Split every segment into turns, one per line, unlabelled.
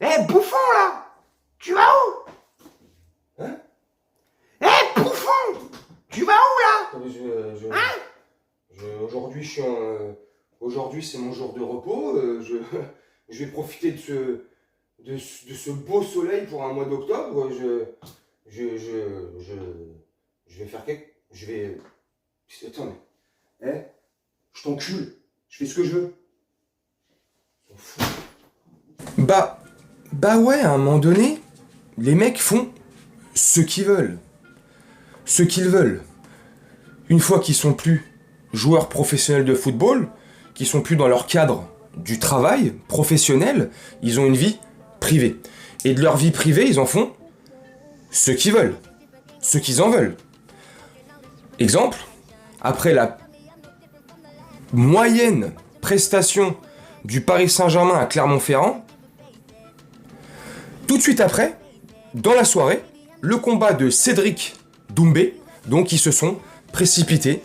Eh, bouffon, là! Tu vas où?
Hein?
Eh, bouffon! Tu vas où, là?
Attendez,
Hein?
aujourd'hui, aujourd'hui, c'est mon jour de repos. Je vais profiter de ce beau soleil pour un mois d'octobre. Je vais faire quelque... Je vais... Attendez. Eh, je t'encule. Je fais ce que je veux. On s'en fout. Bah ouais, à un moment donné, les mecs font ce qu'ils veulent. Ce qu'ils veulent. Une fois qu'ils sont plus joueurs professionnels de football, qu'ils sont plus dans leur cadre du travail professionnel, ils ont une vie privée. Et de leur vie privée, ils en font ce qu'ils veulent. Ce qu'ils en veulent. Exemple, après la moyenne prestation du Paris Saint-Germain à Clermont-Ferrand, tout de suite après, dans la soirée, le combat de Cédric Doumbé, donc ils se sont précipités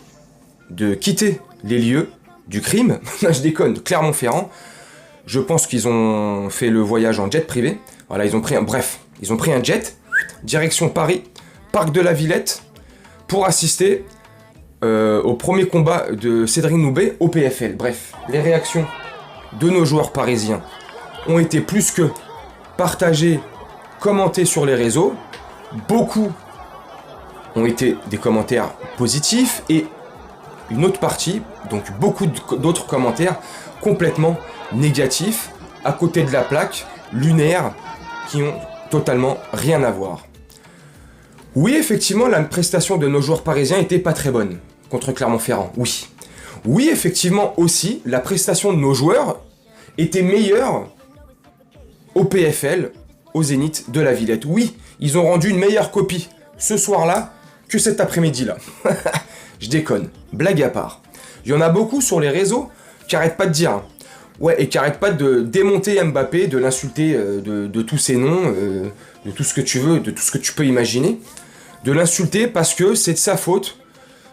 de quitter les lieux du crime. Là, je déconne, de Clermont-Ferrand. Je pense qu'ils ont fait le voyage en jet privé. Voilà, ils ont pris un jet, direction Paris, Parc de la Villette, pour assister au premier combat de Cédric Doumbé au PFL. Bref, les réactions de nos joueurs parisiens ont été plus que partagées, commentées sur les réseaux. Beaucoup ont été des commentaires positifs et une autre partie, donc beaucoup d'autres commentaires complètement négatifs, à côté de la plaque, lunaires, qui ont totalement rien à voir. Oui, effectivement, la prestation de nos joueurs parisiens était pas très bonne contre Clermont-Ferrand, oui. Oui, effectivement, aussi, la prestation de nos joueurs était meilleure au PFL, au Zénith de la Villette. Oui, ils ont rendu une meilleure copie ce soir-là que cet après-midi-là. Je déconne, blague à part. Il y en a beaucoup sur les réseaux qui arrêtent pas de dire. Hein. Ouais, et qui arrêtent pas de démonter Mbappé, de l'insulter de tous ses noms, de tout ce que tu veux, de tout ce que tu peux imaginer. De l'insulter parce que c'est de sa faute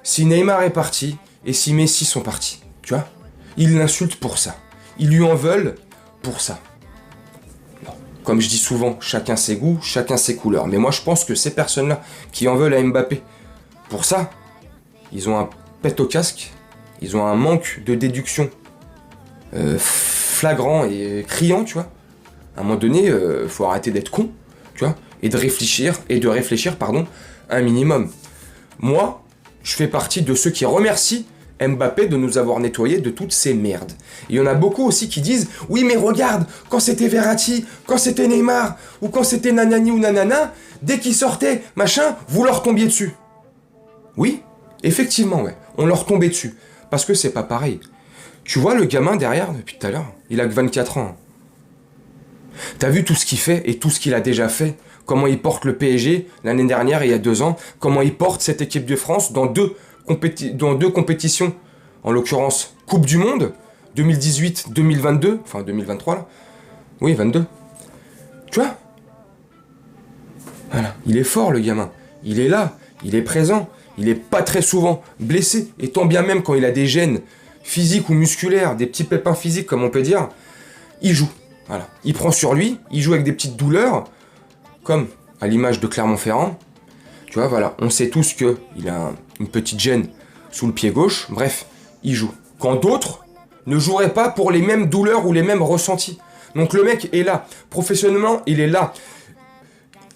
si Neymar est parti et si Messi sont partis. Tu vois? Ils l'insultent pour ça. Ils lui en veulent pour ça. Bon, comme je dis souvent, chacun ses goûts, chacun ses couleurs. Mais moi je pense que ces personnes-là qui en veulent à Mbappé pour ça, ils ont un pet au casque, ils ont un manque de déduction flagrant et criant, tu vois. À un moment donné, faut arrêter d'être con, tu vois, et de réfléchir, un minimum. Moi, je fais partie de ceux qui remercient Mbappé de nous avoir nettoyés de toutes ces merdes. Il y en a beaucoup aussi qui disent « Oui, mais regarde, quand c'était Verratti, quand c'était Neymar, ou quand c'était nanani ou nanana, dès qu'ils sortaient, machin, vous leur tombiez dessus. » Oui, effectivement, ouais, on leur tombait dessus. Parce que c'est pas pareil. Tu vois le gamin derrière, depuis tout à l'heure, il a que 24 ans. T'as vu tout ce qu'il fait et tout ce qu'il a déjà fait? Comment il porte le PSG l'année dernière et il y a 2 ans? Comment il porte cette équipe de France dans deux compétitions? En l'occurrence, Coupe du Monde, 2018-2022, enfin 2023 là. Oui, 22. Tu vois? Voilà, il est fort le gamin. Il est là, il est présent. Il est pas très souvent blessé. Et tant bien même quand il a des gènes physiques ou musculaires, des petits pépins physiques comme on peut dire, il joue. Voilà. Il prend sur lui, il joue avec des petites douleurs, comme à l'image de Clermont-Ferrand. Tu vois, voilà, on sait tous qu'il a une petite gêne sous le pied gauche. Bref, il joue. Quand d'autres ne joueraient pas pour les mêmes douleurs ou les mêmes ressentis. Donc le mec est là. Professionnellement, il est là.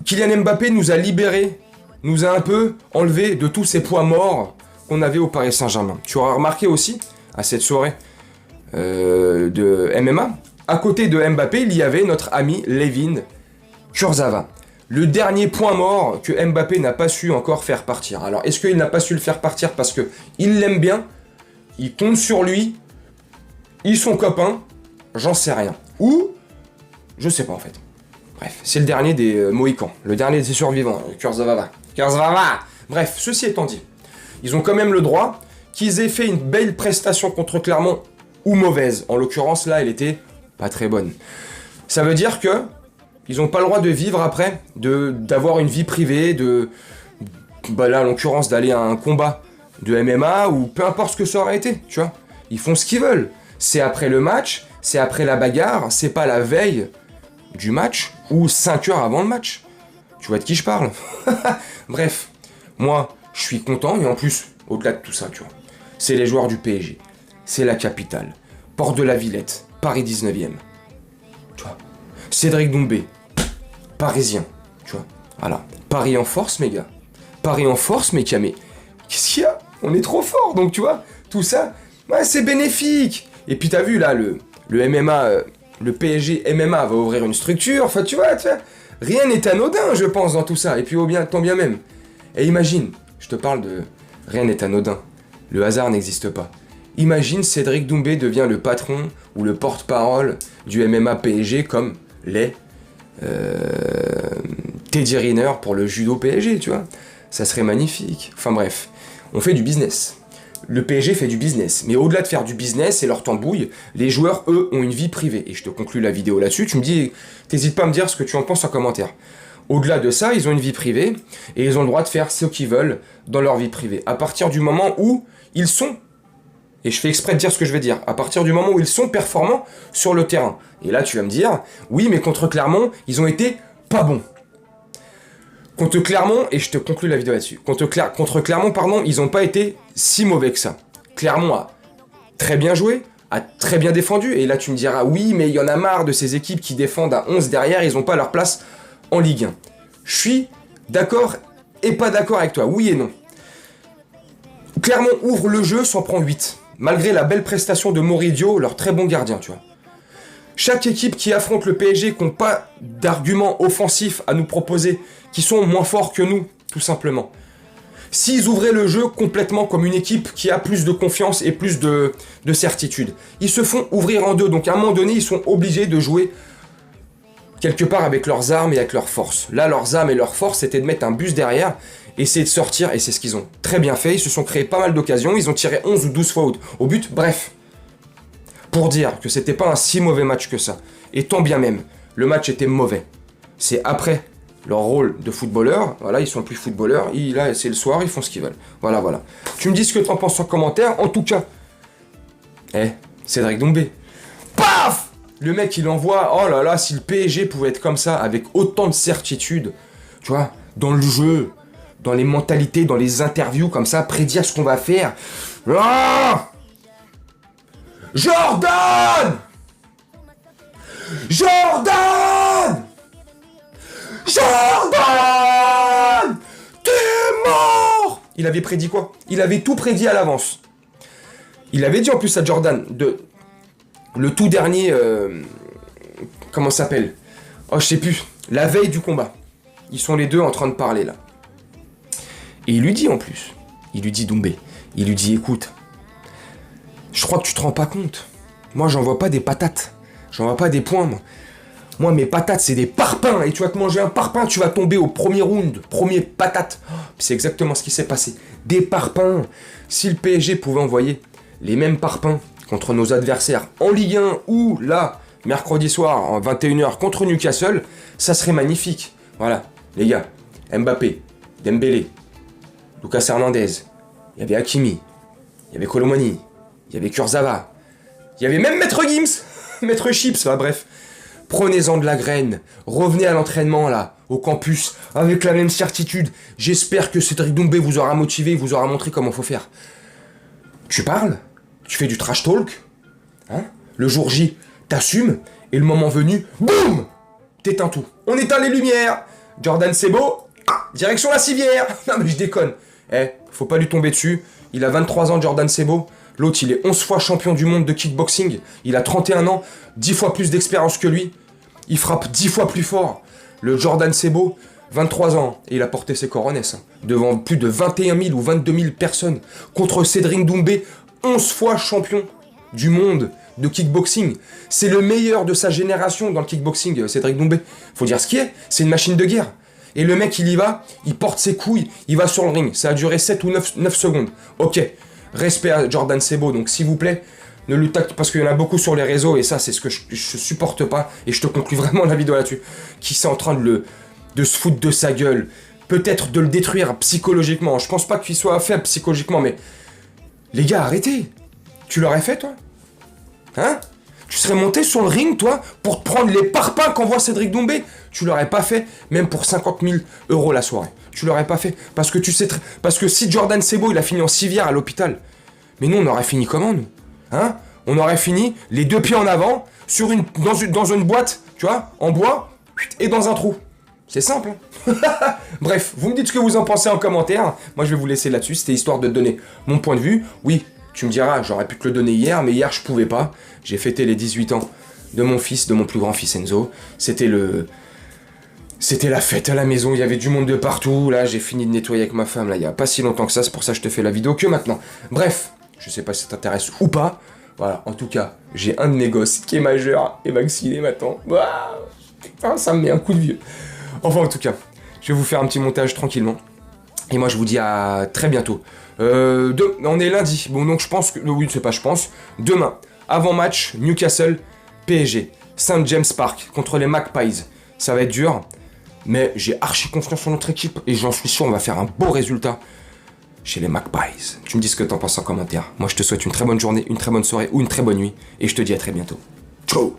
Kylian Mbappé nous a libérés, nous a un peu enlevé de tous ces poids morts qu'on avait au Paris Saint-Germain. Tu auras remarqué aussi, à cette soirée de MMA, à côté de Mbappé, il y avait notre ami Layvin Kurzawa. Le dernier point mort que Mbappé n'a pas su encore faire partir. Alors, est-ce qu'il n'a pas su le faire partir parce qu'il l'aime bien, il compte sur lui, ils sont copains, j'en sais rien. Ou, je sais pas en fait. Bref, c'est le dernier des Mohicans, le dernier des survivants, Kurzawa. Bref, ceci étant dit, ils ont quand même le droit qu'ils aient fait une belle prestation contre Clermont ou mauvaise. En l'occurrence, là, elle était pas très bonne. Ça veut dire que ils n'ont pas le droit de vivre après, d'avoir une vie privée, là, en l'occurrence, d'aller à un combat de MMA ou peu importe ce que ça aurait été, tu vois. Ils font ce qu'ils veulent. C'est après le match, c'est après la bagarre, c'est pas la veille du match ou 5 heures avant le match. Tu vois de qui je parle? Bref, moi, je suis content et en plus, au-delà de tout ça, tu vois, c'est les joueurs du PSG. C'est la capitale. Porte de la Villette, Paris 19e. Tu vois. Cédric Doumbé, parisien. Tu vois. Voilà. Paris en force, mes gars. Paris en force, mes camés. Qu'est-ce qu'il y a? On est trop fort, donc tu vois, tout ça, ouais, c'est bénéfique. Et puis t'as vu là, le MMA, le PSG MMA va ouvrir une structure, enfin tu vois, rien n'est anodin, je pense, dans tout ça. Et puis tant bien même. Et imagine, je te parle de rien n'est anodin. Le hasard n'existe pas. Imagine Cédric Doumbé devient le patron ou le porte-parole du MMA PSG comme les Teddy Riner pour le judo PSG, tu vois. Ça serait magnifique. Enfin bref, on fait du business. Le PSG fait du business. Mais au-delà de faire du business et leur tambouille, les joueurs, eux, ont une vie privée. Et je te conclue la vidéo là-dessus. Tu me dis, t'hésites pas à me dire ce que tu en penses en commentaire. Au-delà de ça, ils ont une vie privée et ils ont le droit de faire ce qu'ils veulent dans leur vie privée. À partir du moment où ils sont, et je fais exprès de dire ce que je vais dire, à partir du moment où ils sont performants sur le terrain. Et là, tu vas me dire, oui, mais contre Clermont, ils ont été pas bons. Contre Clermont, et je te conclue la vidéo là-dessus, contre Clermont, pardon, ils n'ont pas été si mauvais que ça. Clermont a très bien joué, a très bien défendu, et là tu me diras, oui, mais il y en a marre de ces équipes qui défendent à 11 derrière, ils n'ont pas leur place en Ligue 1. Je suis d'accord et pas d'accord avec toi, oui et non. Clermont ouvre le jeu, s'en prend 8, malgré la belle prestation de Moridio, leur très bon gardien, tu vois. Chaque équipe qui affronte le PSG, qui n'ont pas d'arguments offensifs à nous proposer, qui sont moins forts que nous, tout simplement. S'ils ouvraient le jeu complètement comme une équipe qui a plus de confiance et plus de certitude, ils se font ouvrir en deux. Donc à un moment donné, ils sont obligés de jouer quelque part avec leurs armes et avec leurs forces. Là, leurs armes et leurs forces, c'était de mettre un bus derrière, essayer de sortir, et c'est ce qu'ils ont très bien fait. Ils se sont créés pas mal d'occasions, ils ont tiré 11 ou 12 fois au but, bref. Pour dire que c'était pas un si mauvais match que ça. Et tant bien même, le match était mauvais. C'est après leur rôle de footballeur, voilà, ils sont plus footballeurs, là c'est le soir, ils font ce qu'ils veulent. Voilà. Tu me dis ce que t'en penses en commentaire, en tout cas. Cédric Doumbé. Paf! Le mec il envoie, oh là là, si le PSG pouvait être comme ça, avec autant de certitude, tu vois, dans le jeu, dans les mentalités, dans les interviews, comme ça, prédire ce qu'on va faire. Ah! Jordan! T'es mort! Il avait prédit quoi? Il avait tout prédit à l'avance. Il avait dit en plus à Jordan, le tout dernier, comment ça s'appelle? Oh, je sais plus, la veille du combat. Ils sont les deux en train de parler là. Et il lui dit en plus, Doumbé, il lui dit, écoute, je crois que tu te rends pas compte. Moi, j'en vois pas des patates. J'en vois pas des points, moi. Moi, mes patates, c'est des parpaings. Et tu vas te manger un parpaing, tu vas tomber au premier round. Premier patate. Oh, c'est exactement ce qui s'est passé. Des parpaings. Si le PSG pouvait envoyer les mêmes parpaings contre nos adversaires en Ligue 1 ou là, mercredi soir, en 21h contre Newcastle, ça serait magnifique. Voilà, les gars. Mbappé, Dembélé, Lucas Hernandez, il y avait Hakimi, il y avait Colomani, il y avait Kurzawa, il y avait même Maître Gims, Maître Chips, là, bref. Prenez-en de la graine, revenez à l'entraînement, là, au campus, avec la même certitude. J'espère que Cédric Doumbé vous aura motivé, vous aura montré comment faut faire. Tu parles, tu fais du trash talk, hein, le jour J, t'assumes, et le moment venu, boum, t'éteins tout. On éteint les lumières. Jordan Sebo, direction la civière. Non mais je déconne. Faut pas lui tomber dessus. Il a 23 ans, Jordan Sebo. L'autre, il est 11 fois champion du monde de kickboxing. Il a 31 ans, 10 fois plus d'expérience que lui. Il frappe 10 fois plus fort. Le Jordan Sebo, 23 ans. Et il a porté ses coronets, hein, devant plus de 21 000 ou 22 000 personnes. Contre Cédric Doumbé, 11 fois champion du monde de kickboxing. C'est le meilleur de sa génération dans le kickboxing, Cédric Doumbé. Faut dire ce qui est, c'est une machine de guerre. Et le mec, il y va, il porte ses couilles, il va sur le ring. Ça a duré 7 ou 9 secondes. Ok. Respect à Jordan Sebo, donc s'il vous plaît, ne le tac, parce qu'il y en a beaucoup sur les réseaux, et ça c'est ce que je supporte pas, et je te conclue vraiment la vidéo là-dessus, qui c'est en train de se foutre de sa gueule, peut-être de le détruire psychologiquement, je pense pas qu'il soit faible psychologiquement, mais les gars, arrêtez, tu l'aurais fait toi? Hein? Tu serais monté sur le ring, toi, pour te prendre les parpaings qu'envoie Cédric Doumbé. Tu l'aurais pas fait, même pour 50 000 € la soirée. Tu l'aurais pas fait. Parce que tu sais parce que si Jordan Sebo, il a fini en civière à l'hôpital, mais nous, on aurait fini comment, nous? Hein? On aurait fini les deux pieds en avant, dans une boîte, tu vois, en bois, et dans un trou. C'est simple. Bref, vous me dites ce que vous en pensez en commentaire. Moi, je vais vous laisser là-dessus. C'était histoire de te donner mon point de vue. Oui, tu me diras, j'aurais pu te le donner hier, mais hier, je pouvais pas. J'ai fêté les 18 ans de mon fils, de mon plus grand fils Enzo. C'était la fête à la maison, il y avait du monde de partout. Là, j'ai fini de nettoyer avec ma femme, là, il y a pas si longtemps que ça. C'est pour ça que je te fais la vidéo que maintenant. Bref, je sais pas si ça t'intéresse ou pas. Voilà, en tout cas, j'ai un de mes gosses qui est majeur et vacciné maintenant. Waouh, putain, ça me met un coup de vieux. Enfin, en tout cas, je vais vous faire un petit montage tranquillement. Et moi, je vous dis à très bientôt. On est lundi. Bon, donc je pense que... Oui, c'est pas je pense. Demain, avant-match, Newcastle, PSG. St. James Park contre les Magpies. Ça va être dur. Mais j'ai archi confiance en notre équipe. Et j'en suis sûr, on va faire un beau résultat chez les Magpies. Tu me dis ce que t'en penses en commentaire. Moi, je te souhaite une très bonne journée, une très bonne soirée ou une très bonne nuit. Et je te dis à très bientôt. Ciao!